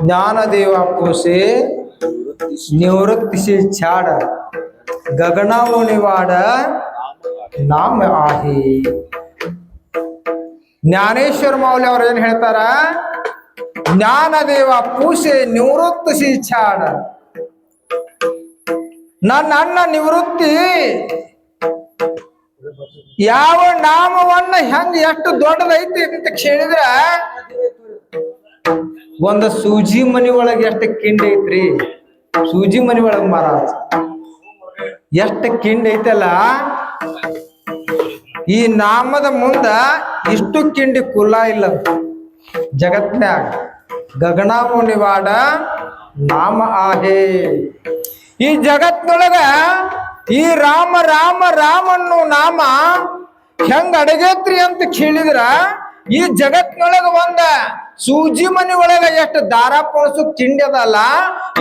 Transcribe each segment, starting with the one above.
ज्ञानदेवा पोसे निवृत्ति से छाड़ गगनाओ निवाड़ नाम आहे. ಜ್ಞಾನೇಶ್ವರ ಮೌಲ್ಯ ಅವ್ರು ಏನ್ ಹೇಳ್ತಾರ? ಜ್ಞಾನದೇವ ಪೂಸೆ ನಿವೃತ್ತಿ ಸಿ ಛಾಡ. ನನ್ನ ಅಣ್ಣ ನಿವೃತ್ತಿ ಯಾವ ನಾಮವನ್ನ ಹೆಂಗ ಎಷ್ಟು ದೊಡ್ಡದೈತಿ ಅಂತ ಕೇಳಿದ್ರ, ಒಂದ ಸೂಜಿ ಮನಿ ಒಳಗೆ ಎಷ್ಟು ಕಿಂಡಿ ಐತ್ರಿ. ಸೂಜಿ ಮನಿ ಒಳಗ ಮಹಾರಾಜ್ ಎಷ್ಟು ಕಿಂಡಿ ಐತಲ್ಲ, ಈ ನಾಮದ ಮುಂದ ಇಷ್ಟು ಕಿಂಡಿ ಕುಲ್ಲ ಇಲ್ಲ ಜಗತ್ನ್ಯಾಗ. ಗಗನಾವು ನಿವಾಡ ನಾಮ ಆಹೇ. ಈ ಜಗತ್ನೊಳಗ ಈ ರಾಮ ರಾಮ ರಾಮನ್ನು ನಾಮ ಹೆಂಗ ಅಡಗೇತ್ರಿ ಅಂತ ಕೇಳಿದ್ರ, ಈ ಜಗತ್ನೊಳಗ ಒಂದ ಸೂಜಿ ಮನಿ ಒಳಗ ಎಷ್ಟು ದಾರ ಪೊಣಸು ಕಿಂಡಿ ಅದಲ್ಲ,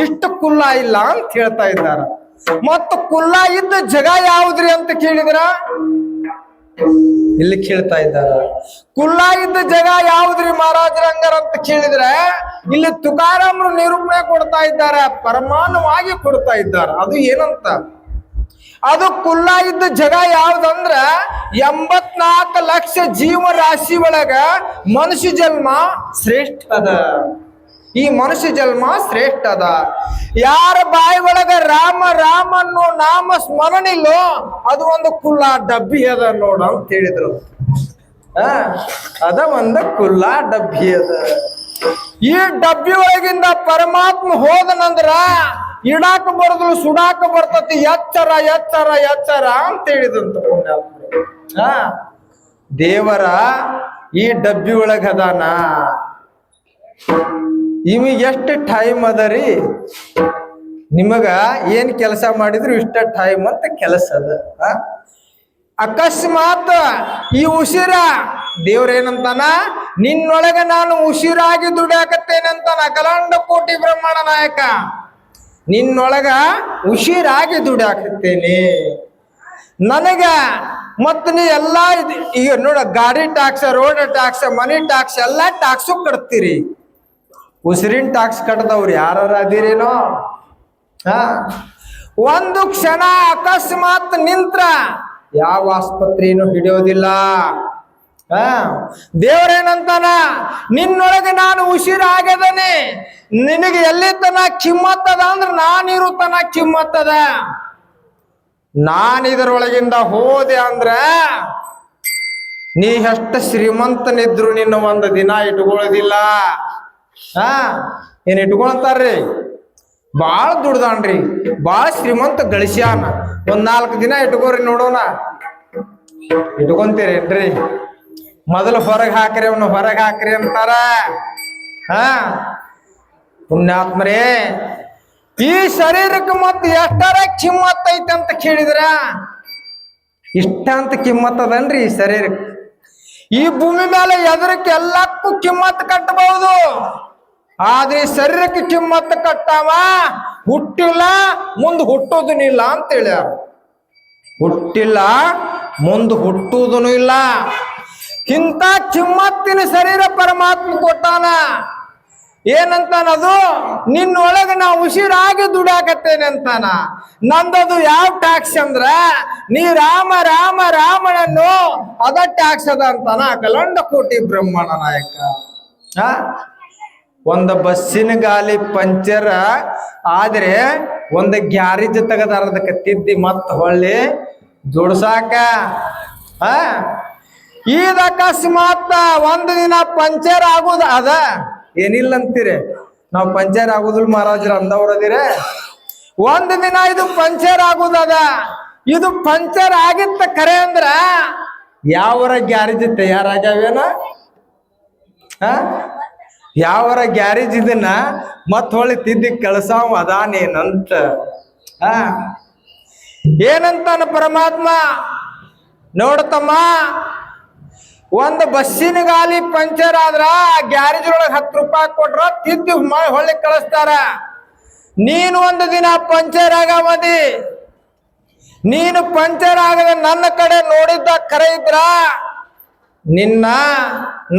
ಇಷ್ಟು ಕುಲ್ಲ ಇಲ್ಲ ಅಂತ ಹೇಳ್ತಾ ಇದ್ದಾರ. ಮತ್ತ ಕುಲ್ಲ ಇದ್ದ ಜಗ ಯಾವುದ್ರಿ ಅಂತ ಕೇಳಿದ್ರ, ಇಲ್ಲಿ ಕೇಳ್ತಾ ಇದ್ದಾರ. ಕುಲ್ಲ ಇದ್ದ ಜಗ ಯಾವುದ್ರಿ ಮಹಾರಾಜರಂಗರ ಅಂತ ಕೇಳಿದ್ರೆ, ಇಲ್ಲಿ ತುಕಾರಾಮರು ನಿರೂಪಣೆ ಕೊಡ್ತಾ ಇದ್ದಾರೆ, ಪರಮಾಣವಾಗಿ ಕೊಡ್ತಾ ಇದ್ದಾರೆ. ಅದು ಏನಂತ, ಅದು ಕುಲ್ಲ ಇದ್ದ ಜಗ ಯಾವ್ದಂದ್ರ 84 ಲಕ್ಷ ಜೀವರಾಶಿ ಒಳಗ ಮನುಷ್ಯ ಜನ್ಮ ಶ್ರೇಷ್ಠ ಅದ. ಈ ಮನುಷ್ಯ ಜನ್ಮ ಶ್ರೇಷ್ಠ ಅದ. ಯಾರ ಬಾಯಿ ಒಳಗ ರಾಮ ರಾಮ ಅನ್ನೋ ನಾಮ ಸ್ಮರಣಿಲ್ಲೋ ಅದು ಒಂದು ಕುಲ್ಲ ಡಬ್ಬಿ ಅದ ನೋಡ ಅಂತ ಹೇಳಿದ್ರು. ಅದ ಒಂದು ಕುಲ್ಲ ಡಬ್ಬಿ ಅದ. ಈ ಡಬ್ಬಿ ಒಳಗಿಂದ ಪರಮಾತ್ಮ ಹೋದನಂದ್ರ ಇಡಾಕ ಬರದಲು ಸುಡಾಕ ಬರ್ತತಿ. ಎಚ್ಚರ ಎಚ್ಚರ ಎಚ್ಚರ ಅಂತ ಹೇಳಿದಂತ ಪುಣ್ಯಾತ್ಮ. ದೇವರ ಈ ಡಬ್ಬಿ ಒಳಗ ಅದಾನ. ಇವಿಗೆ ಎಷ್ಟು ಟೈಮ್ ಅದರಿ, ನಿಮಗ ಏನ್ ಕೆಲಸ ಮಾಡಿದ್ರು ಇಷ್ಟ ಟೈಮ್ ಅಂತ ಕೆಲಸ ಅದ. ಅಕಸ್ಮಾತ್ ಈ ಉಸಿರ ದೇವ್ರೇನಂತಾನ, ನಿನ್ನೊಳಗ ನಾನು ಉಸಿರಾಗಿ ದುಡಿಯಾಕತ್ತೇನಂತಾನ. ಅಖಿಲಾಂಡ ಕೋಟಿ ಬ್ರಹ್ಮಾಂಡ ನಾಯಕ, ನಿನ್ನೊಳಗ ಉಸಿರಾಗಿ ದುಡಿಯಾಕತ್ತೇನೆ ನನಗ. ಮತ್ತ ನೀ ಎಲ್ಲಾ ಈಗ ನೋಡ, ಗಾಡಿ ಟ್ಯಾಕ್ಸ್, ರೋಡ್ ಟ್ಯಾಕ್ಸ್, ಮನಿ ಟ್ಯಾಕ್ಸ್ ಎಲ್ಲಾ ಟ್ಯಾಕ್ಸು ಕಟ್ತೀರಿ. ಉಸಿರಿನ ಟ್ಯಾಕ್ಸ್ ಕಟ್ಟದವ್ರು ಯಾರು ಅದಿರೇನೋ? ಒಂದು ಕ್ಷಣ ಅಕಸ್ಮಾತ್ ನಿಂತ್ರ ಯಾವ ಆಸ್ಪತ್ರೆಯನ್ನು ಹಿಡಿಯೋದಿಲ್ಲ. ದೇವರೇನಂತಾನ, ನಿನ್ನೊಳಗೆ ನಾನು ಉಸಿರಾಗದನೆ, ನಿನಗೆ ಎಲ್ಲಿ ತನ ಕಿಮ್ಮತ್ತದ ಅಂದ್ರೆ ನಾನಿರು ತನ ಕಿಮ್ಮತ್ತದ. ನಾನು ಇದರೊಳಗಿಂದ ಹೋದೆ ಅಂದ್ರ ನೀ ಎಷ್ಟು ಶ್ರೀಮಂತನಿದ್ರು ನಿನ್ನ ಒಂದು ದಿನ ಇಟ್ಕೊಳ್ಳೋದಿಲ್ಲ. ಏನ್ ಇಟ್ಕೊಳ್ತಾರ್ರಿ? ಬಾಳ ದುಡ್ದಾನ್ರಿ, ಬಾಳ ಶ್ರೀಮಂತ ಗಳಿಸ್ಯಾನ, ಒಂದ್ 4 ದಿನ ಇಟ್ಕೋರಿ ನೋಡೋಣ. ಇಟ್ಕೊಂತೀರೇನ್ರಿ? ಮೊದಲು ಹೊರಗೆ ಹಾಕ್ರಿ, ಅವನು ಹೊರಗೆ ಹಾಕ್ರಿ ಅಂತಾರ. ಪುಣ್ಯಾತ್ಮರೇ, ಈ ಶರೀರಕ್ಕೆ ಮತ್ತ ಎಷ್ಟರ ಕಿಮ್ಮತ್ ಐತೆ ಅಂತ ಕೇಳಿದ್ರ, ಇಷ್ಟ ಅಂತ ಕಿಮ್ಮತ್ ಅದನ್ರಿ ಈ ಶರೀರಕ್ಕೆ. ಈ ಭೂಮಿ ಮೇಲೆ ಎದರಕ್ಕೆ ಎಲ್ಲಕ್ಕೂ ಕಿಮ್ಮತ್ ಕಟ್ಟಬಹುದು, ಆದ್ರೆ ಶರೀರಕ್ಕೆ ಕಿಮ್ಮತ್ ಕಟ್ಟಾವ ಹುಟ್ಟಿಲ್ಲ, ಮುಂದೆ ಹುಟ್ಟೋದೂ ಇಲ್ಲ ಅಂತ ಹೇಳ್ಯಾರ. ಹುಟ್ಟಿಲ್ಲ, ಮುಂದೆ ಹುಟ್ಟುವುದೂ ಇಲ್ಲ. ಇಂಥ ಕಿಮ್ಮತ್ತಿನ ಶರೀರ ಪರಮಾತ್ಮ ಕೊಟ್ಟಾನ. ಏನಂತಾನದು? ನಿನ್ನೊಳಗೆ ನಾ ಉಸಿರಾಗಿ ದುಡಿಯಾಕತ್ತೇನೆ ಅಂತಾನ. ನಂದದು ಯಾವ ಟ್ಯಾಕ್ಸ್ ಅಂದ್ರ, ನೀ ರಾಮ ರಾಮ ರಾಮನನ್ನು ಅದ ಟ್ಯಾಕ್ಸ್ ಅದ ಅಂತಾನ ಅಖಿಲಾಂಡ ಕೋಟಿ ಬ್ರಹ್ಮಾಂಡ ನಾಯಕ. ಒಂದು ಬಸ್ಸಿನ ಗಾಲಿ ಪಂಚರ್ ಆದ್ರೆ ಒಂದು ಗ್ಯಾರೇಜ್ ತೆಗದಾರ, ಅದಕ್ಕೆ ತಿದ್ದಿ ಮತ್ತ ಹೊಳ್ಳಿ ಜೋಡ್ಸಾಕ. ಈಗ ಅಕಸ್ಮಾತ್ ಒಂದು ದಿನ ಪಂಚರ್ ಆಗುದ ಅದ, ಏನಿಲ್ಲ ಅಂತೀರಿ ನಾವು ಪಂಚರ್ ಆಗುದಿಲ್ಲ ಮಹಾರಾಜರು ಅಂದವ್ರದಿರೆ. ಒಂದು ದಿನ ಇದು ಪಂಚರ್ ಆಗುದದ. ಇದು ಪಂಚರ್ ಆಗಿತ್ತ ಖರೆ ಅಂದ್ರ ಯಾವರ ಗ್ಯಾರೇಜ್ ತಯಾರಾಗ್ಯಾವೇನ? ಯಾವರ ಗ್ಯಾರೇಜ್ ಇದನ್ನ ಮತ್ ಹೊಳ್ಳಿ ತಿದ್ದಿ ಕಳ್ಸಾವ್ ಅದಾನೇನಂತ. ಏನಂತಾನ ಪರಮಾತ್ಮ? ನೋಡ್ತಮ್ಮ, ಒಂದು ಬಸ್ಸಿನ ಗಾಲಿ ಪಂಚರ್ ಆದ್ರ ಆ ಗ್ಯಾರೇಜ್ ಒಳಗೆ 10 ರೂಪಾಯಿ ಕೊಟ್ರ ತಿದ್ದಿ ಹೊಳ್ಳಿ ಕಳಿಸ್ತಾರ. ನೀನು ಒಂದು ದಿನ ಪಂಚರ್ ಆಗಮದಿ, ನೀನು ಪಂಚರ್ ಆಗದ ನನ್ನ ಕಡೆ ನೋಡಿದ್ದ ಖರೆ ಇದ್ರ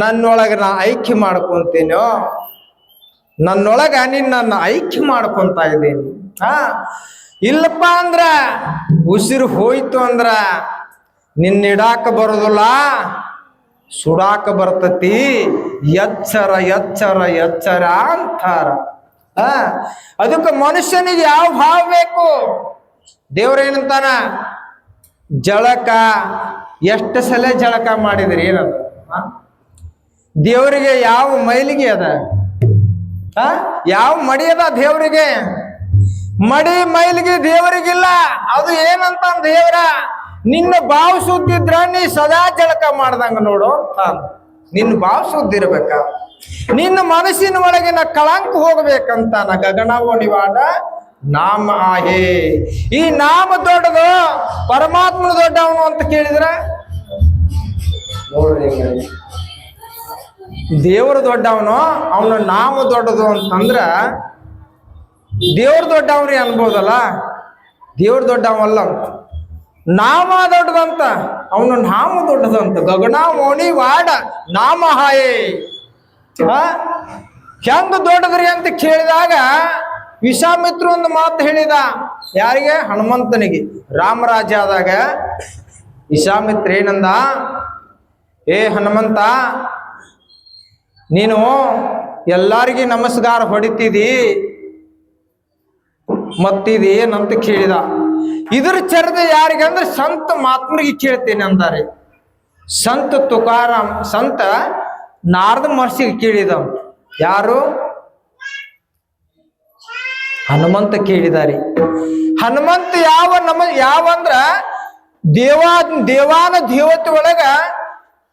ನನ್ನೊಳಗೆ ನಾ ಐಕ್ಯ ಮಾಡ್ಕೊಂತೀನೋ, ನನ್ನೊಳಗ ನಿನ್ನನ್ನು ಐಕ್ಯ ಮಾಡ್ಕೊಂತ ಇದ್ದೀನಿ. ಇಲ್ಲಪ್ಪ ಅಂದ್ರ ಉಸಿರು ಹೋಯ್ತು ಅಂದ್ರ ನಿನ್ನಿಡಾಕ ಬರೋದಿಲ್ಲ, ಸುಡಾಕ ಬರ್ತತಿ. ಎಚ್ಚರ ಎಚ್ಚರ ಎಚ್ಚರ ಅಂತಾರ. ಅದಕ್ಕೆ ಮನುಷ್ಯನಿಗೆ ಯಾವ ಭಾವ ಬೇಕು? ದೇವ್ರೇನಂತಾನ? ಜಳಕ ಎಷ್ಟು ಸಲ ಜಳಕ ಮಾಡಿದ್ರಿ ಏನದ? ದೇವರಿಗೆ ಯಾವ ಮೈಲಿಗೆ ಅದ? ಯಾವ ಮಡಿ ಅದ ದೇವರಿಗೆ? ಮಡಿ ಮೈಲಿಗೆ ದೇವರಿಗಿಲ್ಲ. ಅದು ಏನಂತ ದೇವರ ನಿನ್ನ ಬಾವು ಸುದ್ದಿದ್ರ ನೀ ಸದಾ ಜಳಕ ಮಾಡ್ದಂಗ ನೋಡು ಅಂತ. ನಿನ್ನ ಬಾವು ಸುದ್ದಿರ್ಬೇಕ, ನಿನ್ನ ಮನಸ್ಸಿನ ಒಳಗಿನ ಕಳಂಕ ಹೋಗ್ಬೇಕಂತ. ಗಗನವೋ ನಿವಾಡ ನಾಮ ಆಹೇ. ಈ ನಾಮ ದೊಡ್ಡದು, ಪರಮಾತ್ಮ ದೊಡ್ಡವನು ಅಂತ ಕೇಳಿದ್ರ ನೋಡ್ರಿ, ದೇವರು ದೊಡ್ಡವನು, ಅವನ ನಾಮ ದೊಡ್ಡದು ಅಂತಂದ್ರ ದೇವ್ರ ದೊಡ್ಡವ್ರಿ ಅನ್ಬೋದಲ್ಲ. ದೇವ್ರ ದೊಡ್ಡವಲ್ಲ ಅಂತ, ನಾಮ ದೊಡ್ಡದಂತ, ಅವನ ನಾಮ ದೊಡ್ಡದಂತ. ಗಗನ ಮೋಣಿ ವಾಡ ನಾಮ ಹಾಯೇ. ಹೆಂಗ ದೊಡ್ಡದ್ರಿ ಅಂತ ಕೇಳಿದಾಗ ವಿಶ್ವಾಮಿತ್ರ ಒಂದು ಮಾತು ಹೇಳಿದ. ಯಾರಿಗೆ? ಹನುಮಂತನಿಗೆ. ರಾಮರಾಜ್ಯ ಆದಾಗ ವಿಶ್ವಾಮಿತ್ರ ಏನಂದ? ಏ ಹನುಮಂತ, ನೀನು ಎಲ್ಲಾರಿಗೆ ನಮಸ್ಕಾರ ಹೊಡಿತಿದಿ ಮತ್ತಿದ ಏನಂತ ಕೇಳಿದ. ಇದ್ರ ಚರ್ಚೆ ಯಾರಿಗೆ ಅಂದ್ರೆ ಸಂತ ಮಹಾತ್ಮರಿಗೆ ಕೇಳ್ತೇನೆ ಅಂದಾರೆ. ಸಂತ ತುಕಾರಾಮ್, ಸಂತ ನಾರದ ಮಹರ್ಷಿಗೆ ಕೇಳಿದ. ಯಾರು? ಹನುಮಂತ ಕೇಳಿದಾರೆ. ಹನುಮಂತ ಯಾವಂದ್ರ ದೇವಾನ ದೇವತೆ ಒಳಗ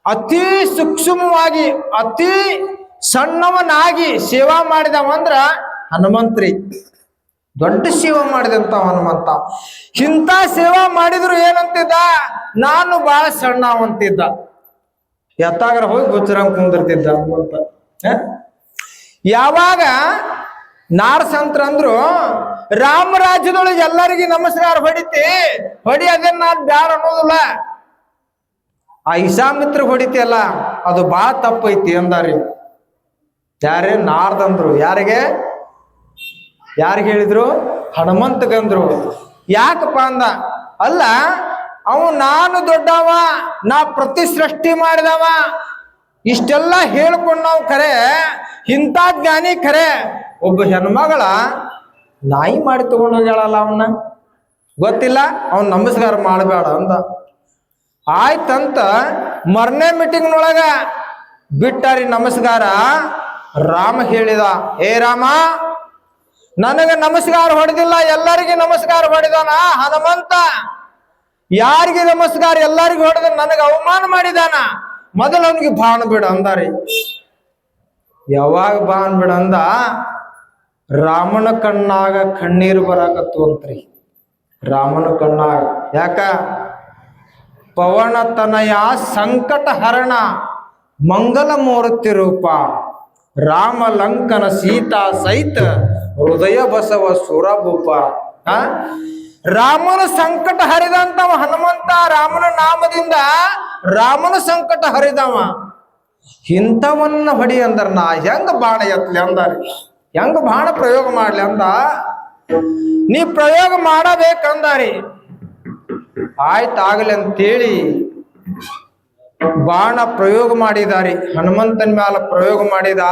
ಅತಿ ಸೂಕ್ಷ್ಮವಾಗಿ ಅತಿ ಸಣ್ಣವನಾಗಿ ಸೇವಾ ಮಾಡಿದವಂದ್ರ ಹನುಮಂತ್ರಿ. ದೊಡ್ಡ ಸೇವಾ ಮಾಡಿದಂತ ಹನುಮಂತ. ಇಂಥ ಸೇವಾ ಮಾಡಿದ್ರು ಏನಂತಿದ್ದ? ನಾನು ಬಹಳ ಸಣ್ಣವಂತಿದ್ದ. ಎತ್ತಾಗ್ರ ಹೋಗಿ ಗುಚ್ಚರಂಗ್ ಕುಂದಿರ್ತಿದ್ದ ಹನುಮಂತ. ಯಾವಾಗ ನಾರಸಂತ್ರ ಅಂದ್ರು ರಾಮರಾಜ್ಯದೊಳಗೆ ಎಲ್ಲರಿಗೆ ನಮಸ್ಕಾರ ಹೊಡಿ ಅದೇನ್ ನಾನ್ ಬ್ಯಾಡ ಅನ್ನೋದಿಲ್ಲ. ಆ ವಿಶ್ವಾಮಿತ್ರ ಹೊಡಿತಿಯಲ್ಲ ಅದು ಬಹಳ ತಪ್ಪೈತಿ ಅಂದಾರಿ. ಯಾರೇ? ನಾರದಂದ್ರು. ಯಾರಿಗೆ ಹೇಳಿದ್ರು? ಹನುಮಂತಗಂದ್ರು. ಯಾಕಪ್ಪ ಅಂದ? ಅಲ್ಲ, ನಾನು ದೊಡ್ಡವ, ನಾ ಪ್ರತಿ ಸೃಷ್ಟಿ ಮಾಡಿದವ, ಇಷ್ಟೆಲ್ಲ ಹೇಳ್ಕೊಂಡು ನಾವು ಖರೆ, ಇಂಥ ಜ್ಞಾನಿ ಖರೆ, ಒಬ್ಬ ಹೆಣ್ಮಗಳ ನಾಯಿ ಮಾಡಿ ತಗೊಂಡೋಗ್ಯಾಳಲ್ಲ, ಅವನ್ನ ಗೊತ್ತಿಲ್ಲ, ಅವನ್ ನಮಸ್ಕಾರ ಮಾಡಬೇಡ ಅಂದ. ಆಯ್ತಂತ ಮರ್ನೇ ಮೀಟಿಂಗ್ನೊಳಗ ಬಿಟ್ಟಾರಿ ನಮಸ್ಕಾರ. ರಾಮ ಹೇಳಿದ, ಏ ರಾಮ, ನನಗೆ ನಮಸ್ಕಾರ ಹೊಡೆದಿಲ್ಲ, ಎಲ್ಲರಿಗೆ ನಮಸ್ಕಾರ ಹೊಡೆದಾನ ಹನುಮಂತ. ಯಾರಿಗೆ ನಮಸ್ಕಾರ ಎಲ್ಲರಿಗೂ ಹೊಡೆದ ನನಗೆ ಅವಮಾನ ಮಾಡಿದಾನ. ಮೊದಲು ಅವನಿಗೆ ಬಾಣ ಬಿಡ ಅಂದಾರಿ. ಯಾವಾಗ ಬಾಣ ಬಿಡ ಅಂದ? ರಾಮನ ಕಣ್ಣಾಗ ಕಣ್ಣೀರು ಬರಾಕತ್ತು ಅಂತ್ರಿ. ರಾಮನ ಕಣ್ಣಾಗ. ಯಾಕ? ಪವನ ತನಯ ಸಂಕಟ ಹರಣ ಮಂಗಲ ಮೂರ್ತಿ ರೂಪ ರಾಮ ಲಂಕನ ಸೀತಾ ಸಹಿತ ಹೃದಯ ಬಸವ ಸುರಭೂಪ. ರಾಮನ ಸಂಕಟ ಹರಿದಂತವ ಹನುಮಂತ. ರಾಮನ ನಾಮದಿಂದ ರಾಮನ ಸಂಕಟ ಹರಿದವ. ಇಂಥವನ್ನ ಹೊಡಿ ಅಂದ್ರ ನಾ ಹೆಂಗ ಬಾಣ ಎತ್ತಲಿ ಅಂದಾರಿ. ಹೆಂಗ ಬಾಣ ಪ್ರಯೋಗ ಮಾಡ್ಲಿ ಅಂದ. ನೀ ಪ್ರಯೋಗ ಮಾಡಬೇಕಂದಾರಿ. ಆಯ್ತಾಗಲಿ ಅಂತೇಳಿ ಬಾಣ ಪ್ರಯೋಗ ಮಾಡಿದಾರಿ. ಹನುಮಂತನ ಮ್ಯಾಲ ಪ್ರಯೋಗ ಮಾಡಿದ.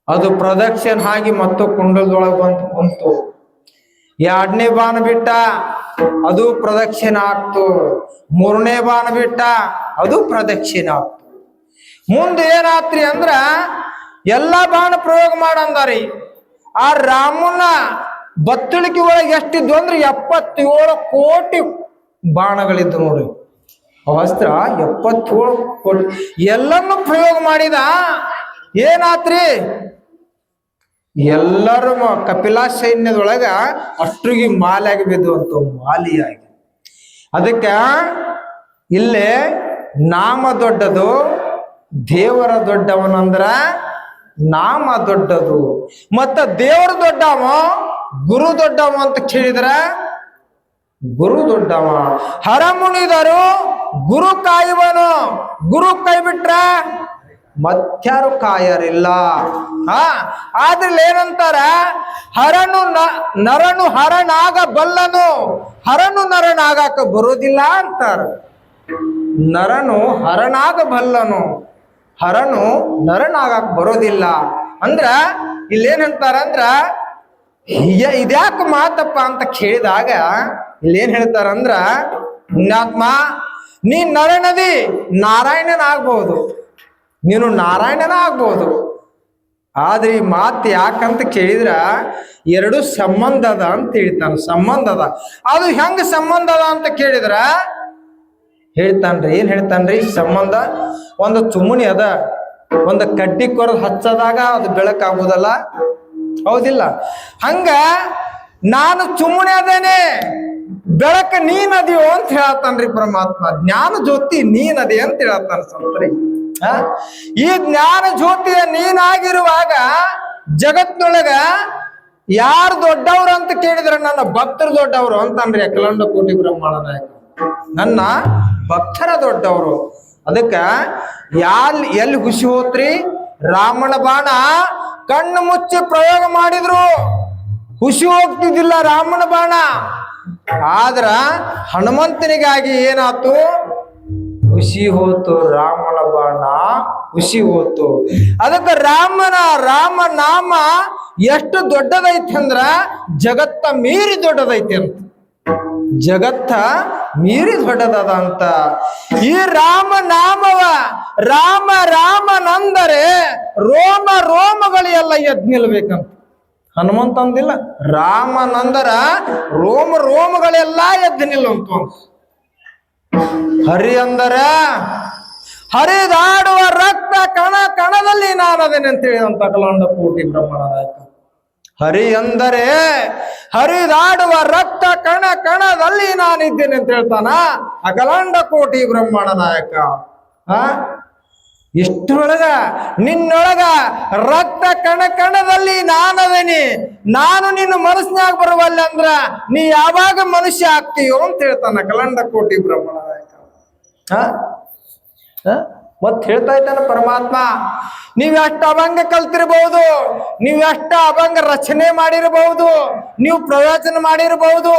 ಅದು ಪ್ರದಕ್ಷಿಣೆ ಆಗಿ ಮತ್ತು ಕುಂಡಲದೊಳಗೆ ಬಂತು. ಎರಡನೇ ಬಾಣ ಬಿಟ್ಟ, ಅದು ಪ್ರದಕ್ಷಿಣೆ ಆಗ್ತು. ಮೂರನೇ ಬಾಣ ಬಿಟ್ಟ, ಅದು ಪ್ರದಕ್ಷಿಣೆ ಆಗ್ತು. ಮುಂದೆ ಏನಾತ್ರಿ ಅಂದ್ರ ಎಲ್ಲ ಬಾಣ ಪ್ರಯೋಗ ಮಾಡಂದಾರಿ. ಆ ರಾಮನ ಬತ್ತಳಿಕೆ ಒಳಗೆ ಎಷ್ಟಿದ್ವು ಅಂದ್ರೆ 77 ಕೋಟಿ ಬಾಣಗಳಿದ್ದು ನೋಡ್ರಿ. ಅವಸ್ತ್ರ 77 ಕೋಟಿ ಎಲ್ಲನ್ನು ಪ್ರಯೋಗ ಮಾಡಿದ. ಏನಾತ್ರಿ? ಎಲ್ಲರೂ ಕಪಿಲಾ ಸೈನ್ಯದೊಳಗ ಅಷ್ಟ್ರಿಗೆ ಮಾಲೆಯಾಗಿ ಬಿದ್ದುವಂತ ಮಾಲಿಯಾಗಿ. ಅದಕ್ಕೆ ಇಲ್ಲೇ ನಾಮ ದೊಡ್ಡದು, ದೇವರ ದೊಡ್ಡವನಂದ್ರ ನಾಮ ದೊಡ್ಡದು. ಮತ್ತ ದೇವರ ದೊಡ್ಡವ, ಗುರು ದೊಡ್ಡವ ಅಂತ ಕೇಳಿದ್ರ ಗುರು ದೊಡ್ಡವ. ಹರಮುನಿದರು ಗುರು ಕಾಯುವನು. ಗುರು ಕೈ ಬಿಟ್ರ ಮತ್ಯಾರು ಕಾಯರಿಲ್ಲ. ಆದ್ರೆ ಏನಂತಾರ, ನರನು ಹರನಾಗ ಬಲ್ಲನು, ಹರನು ನರನಾಗಾಕ ಬರೋದಿಲ್ಲ ಅಂತಾರ. ನರನು ಹರನಾಗ ಬಲ್ಲನು, ಹರನು ನರನಾಗಾಕ ಬರೋದಿಲ್ಲ. ಅಂದ್ರ ಇಲ್ಲೇನಂತಾರ ಅಂದ್ರ, ಇದ್ಯಾಕ ಮಾತಪ್ಪ ಅಂತ ಕೇಳಿದಾಗ ಇಲ್ಲೇನ್ ಹೇಳ್ತಾರಂದ್ರ, ಪುಣ್ಯಾತ್ಮ ನೀ ನರನದಿ ನಾರಾಯಣನ ಆಗ್ಬಹುದು, ನೀನು ನಾರಾಯಣನ ಆಗ್ಬಹುದು. ಆದ್ರೆ ಈ ಮಾತು ಯಾಕಂತ ಕೇಳಿದ್ರ ಎರಡು ಸಂಬಂಧ ಅದ ಅಂತ ಹೇಳ್ತಾನ. ಸಂಬಂಧ ಅದ. ಅದು ಹೆಂಗ ಸಂಬಂಧ ಅದ ಅಂತ ಕೇಳಿದ್ರ ಹೇಳ್ತಾನ್ರಿ. ಏನ್ ಹೇಳ್ತಾನ್ರಿ ಸಂಬಂಧ? ಒಂದು ಚುಮುನಿ ಅದ, ಒಂದು ಕಡ್ಡಿ ಕೊರದು ಹಚ್ಚದಾಗ ಅದು ಬೆಳಕಾಗುದಲ್ಲ, ಹೌದಿಲ್ಲ? ಹಂಗ ನಾನು ಚುಮುನಿ ಅದೇನೆ, ಬೆಳಕ ನೀನದಿಯೋ ಅಂತ ಹೇಳತ್ತಾನ್ರಿ ಪರಮಾತ್ಮ. ಜ್ಞಾನ ಜ್ಯೋತಿ ನೀನದಿ ಅಂತ ಹೇಳತ್ತಾನ ಸಂತ್ರಿ. ಈ ಜ್ಞಾನ ಜ್ಯೋತಿಯ ನೀನಾಗಿರುವಾಗ ಜಗತ್ನೊಳಗ ಯಾರು ದೊಡ್ಡವ್ರು ಅಂತ ಕೇಳಿದ್ರೆ ನನ್ನ ಭಕ್ತರು ದೊಡ್ಡವರು ಅಂತನ್ರಿ ಅಖಿಲಾಂಡ ಕೋಟಿ ಬ್ರಹ್ಮಾಂಡ ನಾಯಕ. ನನ್ನ ಭಕ್ತರ ದೊಡ್ಡವರು. ಅದಕ್ಕ ಎಲ್ಲಿ ಹುಸಿ ಹೋತ್ರಿ? ರಾಮನ ಬಾಣ ಕಣ್ಣು ಮುಚ್ಚಿ ಪ್ರಯೋಗ ಮಾಡಿದ್ರು, ಹುಸಿ ಹೋಗ್ತಿದ್ದಿಲ್ಲ ರಾಮನ ಬಾಣ. ಆದ್ರ ಹನುಮಂತನಿಗಾಗಿ ಏನಾತು? ಹುಸಿ ಹೋತು ರಾಮನ ಬಾಣ, ಹುಸಿ ಹೋತು. ಅದಕ್ಕೆ ರಾಮ ನಾಮ ಎಷ್ಟು ದೊಡ್ಡದೈತಿ ಅಂದ್ರ ಜಗತ್ತ ಮೀರಿ ದೊಡ್ಡದೈತಿ ಅಂತ. ಜಗತ್ತ ಮೀರಿ ದೊಡ್ಡದದ ಅಂತ. ಈ ರಾಮ ನಾಮವ ರಾಮನಂದರೆ ರೋಮ ರೋಮಗಳೆಲ್ಲ ಎದ್ ನಿಲ್ಬೇಕಂತ. ಹನುಮಂತ ಅಂದಿಲ್ಲ, ರಾಮನಂದರ ರೋಮಗಳೆಲ್ಲ ಎದ್ದು ನಿಲ್ಲುವಂತ. ಹರಿ ಅಂದರ ಹರಿದಾಡುವ ರಕ್ತ ಕಣದಲ್ಲಿ ನಾನದೇನೆ ಅಂತ ಹೇಳಿದಂತ ಅಖಿಲಾಂಡ ಕೋಟಿ ಬ್ರಹ್ಮಾಂಡ ನಾಯಕ. ಹರಿ ಅಂದರೆ ಹರಿದಾಡುವ ರಕ್ತ ಕಣದಲ್ಲಿ ನಾನಿದ್ದೇನೆ ಅಂತ ಹೇಳ್ತಾನ ಅಖಿಲಾಂಡ ಕೋಟಿ ಬ್ರಹ್ಮಾಂಡ ನಾಯಕ. ಇಷ್ಟರೊಳಗ ನಿನ್ನೊಳಗ ರಕ್ತ ಕಣದಲ್ಲಿ ನಾನದೇನಿ, ನಾನು ನಿನ್ನ ಮನಸ್ಸಿನಾಗ ಬರುವಲ್ಲ ಅಂದ್ರ ನೀ ಯಾವಾಗ ಮನುಷ್ಯ ಆಗ್ತೀಯೋ ಅಂತ ಹೇಳ್ತಾನ ಅಖಿಲಾಂಡ ಕೋಟಿ ಬ್ರಹ್ಮಾಂಡ ನಾಯಕ. ಮತ್ ಹೇಳ್ತಾ ಇದ್ದಾನ ಪರಮಾತ್ಮ, ನೀವೆಷ್ಟು ಅಭಂಗ ಕಲ್ತಿರಬಹುದು, ನೀವೆಷ್ಟು ಅಭಂಗ ರಚನೆ ಮಾಡಿರಬಹುದು, ನೀವು ಪ್ರವಚನ ಮಾಡಿರಬಹುದು,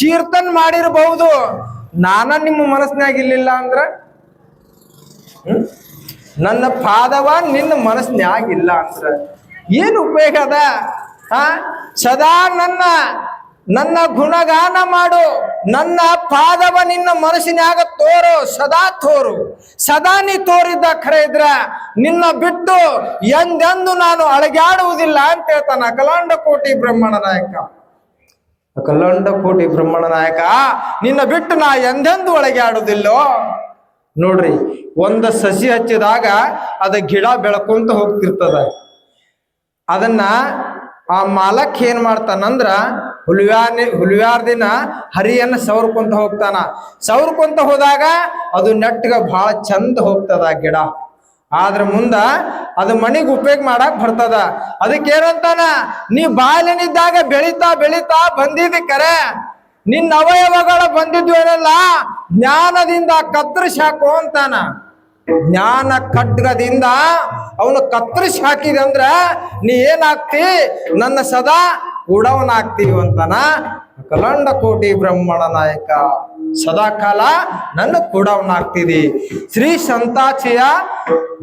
ಕೀರ್ತನ್ ಮಾಡಿರಬಹುದು, ನಾನ ನಿಮ್ಮ ಮನಸ್ಸಿನಾಗ ಇಲ್ಲಿಲ್ಲ ಅಂದ್ರ ನನ್ನ ಪಾದವ ನಿನ್ನ ಮನಸ್ಸಿನಾಗಿಲ್ಲ ಅಂದ್ರ ಏನು ಉಪಯೋಗ ಅದ? ಸದಾ ನನ್ನ ಗುಣಗಾನ ಮಾಡು, ನನ್ನ ಪಾದವ ನಿನ್ನ ಮನಸ್ಸಿನಾಗ ತೋರು, ಸದಾ ತೋರು. ಸದಾ ನೀ ತೋರಿದ್ದ ಖರೆ ಇದ್ರ ನಿನ್ನ ಬಿಟ್ಟು ಎಂದೆಂದು ನಾನು ಅಳಗ್ಯಾಡುವುದಿಲ್ಲ ಅಂತ ಹೇಳ್ತಾನ ಅಖಿಲಾಂಡ ಕೋಟಿ ಬ್ರಹ್ಮಾಂಡ ನಾಯಕ. ಅಖಿಲಾಂಡ ಕೋಟಿ ಬ್ರಹ್ಮಾಂಡ ನಾಯಕ, ನಿನ್ನ ಬಿಟ್ಟು ನಾ ಎಂದೆಂದು ಒಳಗ್ಯಾಡುವುದಿಲ್ಲೋ. ನೋಡ್ರಿ, ಒಂದು ಸಸಿ ಹಚ್ಚಿದಾಗ ಅದ ಗಿಡ ಬೆಳ್ಕೊಂತ ಹೋಗ್ತಿರ್ತದ. ಅದನ್ನ ಆ ಮಾಲಕ್ ಏನ್ ಮಾಡ್ತಾನಂದ್ರ ಹುಲಿಯಾರ್ ದಿನ ಹರಿಯನ್ನ ಸವರ್ಕೊಂತ ಹೋಗ್ತಾನ. ಸವರ್ಕೊಂತ ಹೋದಾಗ ಅದು ನೆಟ್ಗ ಬಹಳ ಚಂದ ಹೋಗ್ತದ ಗಿಡ. ಆದ್ರ ಮುಂದ ಅದು ಮನಿಗ್ ಉಪಯೋಗ ಮಾಡಕ್ ಬರ್ತದ. ಅದಕ್ಕೇನಂತಾನ, ನೀ ಬಾಲ್ಯನಿದ್ದಾಗ ಬೆಳಿತಾ ಬಂದಿದ್ದಿ ಕರೆ, ನಿನ್ನ ಅವಯವಗಳ ಬಂದಿದ್ವು ಏನಲ್ಲ ಜ್ಞಾನದಿಂದ ಕತ್ತರಿಸಿ ಹಾಕು ಅಂತಾನ. ಜ್ಞಾನ ಖಡ್ಗದಿಂದ ಅವನು ಕತ್ತರಿಸಿ ಹಾಕಿದೆ ಅಂದ್ರ ನೀ ಏನಾಗ್ತಿ? ನನ್ನ ಸದಾ ಕೂಡವನಾಗ್ತೀವಿ ಅಂತಾನ ಅಖಿಲಾಂಡ ಕೋಟಿ ಬ್ರಹ್ಮಾಂಡ ನಾಯಕ. ಸದಾ ಕಾಲ ನನ್ನ ಕೂಡವನಾಗ್ತಿದಿ. ಶ್ರೀ ಸಂತಾಚಿಯ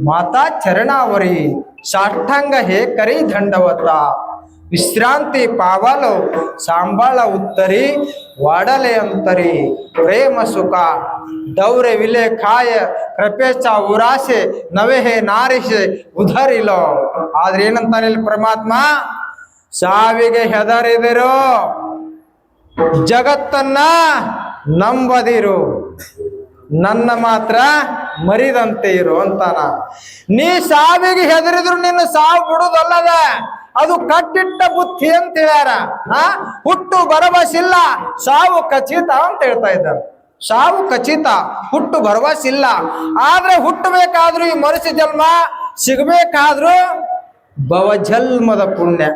ಮಾತಾ ಚರಣಾವರಿ ಸಾಷ್ಟಾಂಗ ಹೇ ಕರಿ ದಂಡವತ. ವಿಶ್ರಾಂತಿ ಪಾವಲು ಸಾಂಬಾಳ ಉತ್ತರಿ ವಾಡಲೆ ಅಂತರಿ. ಪ್ರೇಮ ಸುಖ ದೌರೆ ವಿಲೆ ಖಾಯ ಕೃಪೇಚ ಉರಾಸೆ ನವೆ ಹೇ ನಾರಿಸೆ ಉಧರಿಲೋ. ಆದ್ರೆ ಏನಂತಾನೆ ಇಲ್ಲಿ ಪರಮಾತ್ಮ, ಸಾವಿಗೆ ಹೆದರಿದಿರೋ ಜಗತ್ತನ್ನ ನಂಬದಿರು, ನನ್ನ ಮಾತ್ರ ಮರಿದಂತೆ ಇರು ಅಂತಾನ. ನೀ ಸಾವಿಗೆ ಹೆದರಿದ್ರು ನಿನ್ನ ಸಾವು ಬಿಡುದಲ್ಲದ, ಅದು ಕಟ್ಟಿಟ್ಟ ಬುತ್ತಿ ಅಂತ ಹೇಳ್ಯಾರ. ಹುಟ್ಟು ಭರವಸಿಲ್ಲ, ಸಾವು ಖಚಿತ ಅಂತ ಹೇಳ್ತಾ ಇದ್ದಾರೆ. ಸಾವು ಖಚಿತ, ಹುಟ್ಟು ಭರವಸಿಲ್ಲ. ಆದ್ರೆ ಹುಟ್ಟಬೇಕಾದ್ರೂ ಈ ಮನುಷ್ಯ ಜನ್ಮ ಸಿಗಬೇಕಾದ್ರೂ ಭವಜನ್ಮದ ಪುಣ್ಯ.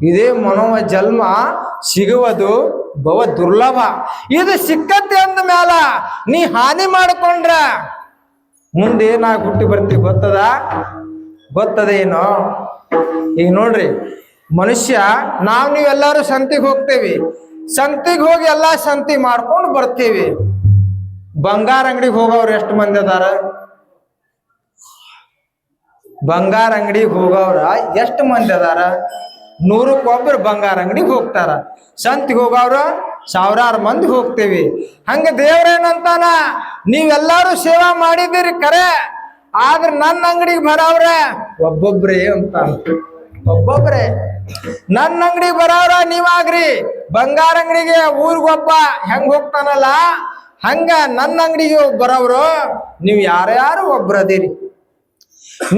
ಇದೇ ಮನೋವ ಜನ್ಮ ಸಿಗುವುದು ಬಹು ದುರ್ಲಭ. ಇದು ಸಿಕ್ಕತ್ತೆ ಅಂದ ಮ್ಯಾಲ ನೀ ಹಾನಿ ಮಾಡಿಕೊಂಡ್ರ ಮುಂದೆ ಏನಾಗಿ ಹುಟ್ಟಿ ಬರ್ತೀವಿ ಗೊತ್ತದೇನೋ? ಈಗ ನೋಡ್ರಿ, ಮನುಷ್ಯ ನೀವೆಲ್ಲರೂ ಸಂತಿಗೆ ಹೋಗ್ತೇವಿ, ಸಂತಿಗೆ ಹೋಗಿ ಎಲ್ಲಾ ಸಂತಿ ಮಾಡ್ಕೊಂಡು ಬರ್ತೀವಿ. ಬಂಗಾರ ಅಂಗಡಿಗೆ ಹೋಗೋರು ಎಷ್ಟು ಮಂದಿ ಅದಾರ? ಬಂಗಾರ ಅಂಗಡಿಗೆ ಹೋಗೋರ ಎಷ್ಟು ಮಂದಿ ಅದಾರ? 100 ಬಂಗಾರ ಅಂಗಡಿಗೆ ಹೋಗ್ತಾರ. ಸಂತಿಗೆ ಹೋಗೋರ ಸಾವಿರಾರು ಮಂದಿ ಹೋಗ್ತೇವಿ. ಹಂಗ ದೇವ್ರೇನಂತಾನ, ನೀವೆಲ್ಲರೂ ಸೇವಾ ಮಾಡಿದಿರಿ ಖರೆ, ಆದ್ರೆ ನನ್ನ ಅಂಗಡಿಗೆ ಬರವ್ರ ಒಬ್ಬೊಬ್ರೇ ಅಂತ. ಒಬ್ಬೊಬ್ರೆ ನನ್ನ ಅಂಗಡಿಗೆ ಬರವ್ರ ನೀವಾಗ್ರಿ. ಬಂಗಾರ ಅಂಗಡಿಗೆ ಊರಿಗೊಬ್ಬ ಹೆಂಗ್ ಹೋಗ್ತಾನಲ್ಲ, ಹಂಗ ನನ್ನ ಅಂಗಡಿಗೆ ಬರವ್ರು ನೀವು ಯಾರ್ಯಾರು ಒಬ್ರದಿರಿ.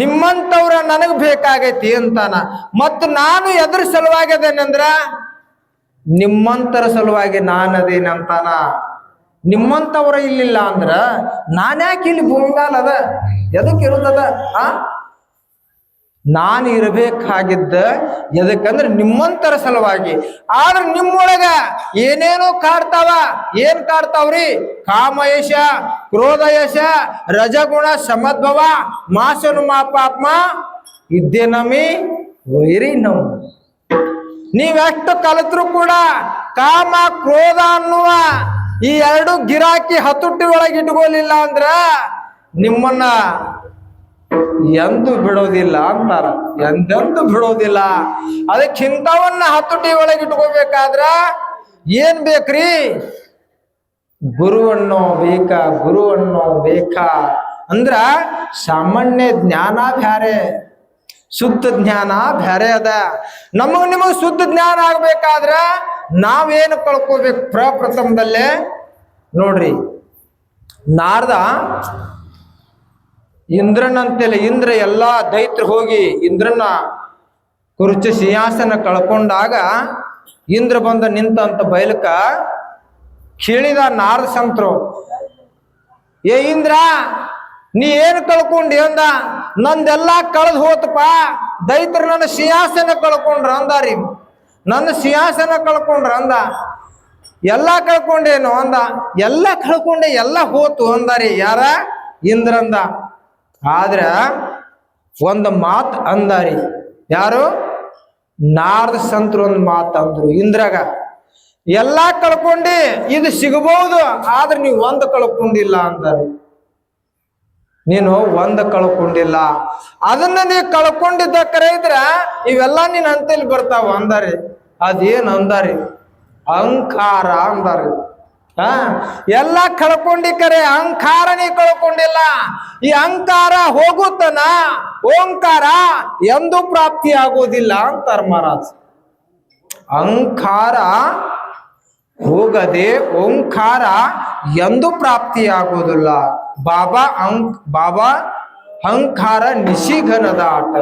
ನಿಮ್ಮಂತವ್ರ ನನಗ್ ಬೇಕಾಗೈತಿ ಅಂತಾನ. ಮತ್ ನಾನು ಎದ್ರ ಸಲುವಾಗಿ ಅದೇನಂದ್ರ ನಿಮ್ಮಂತರ ಸಲುವಾಗಿ ನಾನದೇನ ಅಂತಾನ. ನಿಮ್ಮಂತವ್ರ ಇಲ್ಲಿಲ್ಲ ಅಂದ್ರ ನಾನ್ಯಾಕೆ ಇಲ್ಲಿ ಭೂಮಿ ಮ್ಯಾಲ ಅದ? ಎದಕ್ ಇರುತ್ತದ? ನಾನು ಇರಬೇಕಾಗಿದ್ದ ಎದಕ್ಕಂದ್ರೆ ನಿಮ್ಮಂತರ ಸಲುವಾಗಿ. ಆದ್ರೆ ನಿಮ್ಮೊಳಗ ಏನೇನೋ ಕಾಡ್ತಾವ. ಏನ್ ಕಾಡ್ತಾವ್ರಿ? ಕಾಮಯಶ, ಕ್ರೋಧಯಶ, ರಜಗುಣ, ಸಮದ್ಭವ, ಮಾಸನು ಮಾಪಾತ್ಮ ಇದ್ದೇ ನಮಿ ವೈರಿ ನಮ್. ನೀವೆಷ್ಟು ಕಲಿತ್ರು ಕೂಡ ಕಾಮ ಕ್ರೋಧ ಅನ್ನುವ ಈ ಎರಡು ಗಿರಾಕಿ ಹತುಟ್ಟಿ ಒಳಗೆ ಇಟ್ಕೊಲಿಲ್ಲ ಅಂದ್ರ ನಿಮ್ಮನ್ನ ಎಂದು ಬಿಡೋದಿಲ್ಲ ಅಂತಾರ. ಎಂದೆಂದು ಬಿಡೋದಿಲ್ಲ. ಅದಕ್ಕಿಂತವನ್ನ ಹತುಟಿ ಒಳಗೆ ಇಟ್ಕೋಬೇಕಾದ್ರ ಏನ್ ಬೇಕ್ರಿ? ಗುರುವನ್ನೋ ಬೇಕಾ ಅಂದ್ರ ಸಾಮಾನ್ಯ ಜ್ಞಾನ ಬ್ಯಾರೆ, ಶುದ್ಧ ಜ್ಞಾನ ಬ್ಯಾರೆ ಅದ. ನಿಮಗ್ ಶುದ್ಧ ಜ್ಞಾನ ಆಗ್ಬೇಕಾದ್ರ ನಾವೇನು ಕಳ್ಕೋಬೇಕು? ಪ್ರಪ್ರಥಮದಲ್ಲೇ ನೋಡ್ರಿ, ನಾರದ ಇಂದ್ರನಂತೆಲ್ಲ ಇಂದ್ರ ಎಲ್ಲಾ ದೈತ್ರು ಹೋಗಿ ಇಂದ್ರನ ಕುರ್ಚಿ ಸಿಂಹಾಸನ ಕಳ್ಕೊಂಡಾಗ ಇಂದ್ರ ಬಂದ ನಿಂತಂತ ಬಯಲಕ ಕೇಳಿದ ನಾರದ ಸಂತರು, ಏ ಇಂದ್ರ, ನೀ ಏನು ಕಳ್ಕೊಂಡಿ ಅಂದ. ನಂದೆಲ್ಲಾ ಕಳೆದು ಹೋತಪ್ಪ, ದೈತ್ರು ನನ್ನ ಸಿಂಹಾಸನ ಕಳ್ಕೊಂಡ್ರ ಅಂದಾರಿ. ನನ್ನ ಸಿಂಹಾಸನ ಕಳ್ಕೊಂಡ್ರ ಅಂದ. ಎಲ್ಲಾ ಕಳ್ಕೊಂಡೇನು ಅಂದ. ಎಲ್ಲ ಕಳ್ಕೊಂಡೆ, ಎಲ್ಲ ಹೋತು ಅಂದಾರಿ. ಯಾರ? ಇಂದ್ರ ಅಂದ. ಆದ್ರ ಒಂದು ಮಾತು ಅಂದಾರಿ. ಯಾರು? ನಾರದ ಸಂತರು ಒಂದು ಮಾತು ಅಂದ್ರು ಇಂದ್ರಾಗ, ಎಲ್ಲಾ ಕಳ್ಕೊಂಡಿ, ಇದು ಸಿಗಬಹುದು, ಆದ್ರೆ ನೀವು ಒಂದು ಕಳ್ಕೊಂಡಿಲ್ಲ ಅಂದಾರಿ. ನೀನು ಒಂದು ಕಳ್ಕೊಂಡಿಲ್ಲ, ಅದನ್ನ ನೀ ಕಳ್ಕೊಂಡಿದ್ದ ಕರೆ ಇದ್ರ ಇವೆಲ್ಲ ನೀನ್ ಅಂತೇಳಿ ಬರ್ತಾವ ಅಂದಾರಿ. ಅದೇನ್ ಅಂದಾರಿ? ಅಹಂಕಾರ ಅಂದಾರಿ. ಎಲ್ಲ ಕಳ್ಕೊಂಡಿ ಕರೆ, ಅಹಂಕಾರ ನೀ ಕಳ್ಕೊಂಡಿಲ್ಲ. ಈ ಅಹಂಕಾರ ಹೋಗುತ್ತನ ಓಂಕಾರ ಎಂದು ಪ್ರಾಪ್ತಿ ಆಗೋದಿಲ್ಲ ಅಂತಾರ ಮಹಾರಾಜ್. ಅಹಂಕಾರ ಹೋಗದೆ ಓಂಕಾರ ಎಂದು ಪ್ರಾಪ್ತಿ ಆಗೋದಿಲ್ಲ. ಬಾಬಾ ಅಹಂಕಾರ ನಿಶಿಘನದ ಆಟ.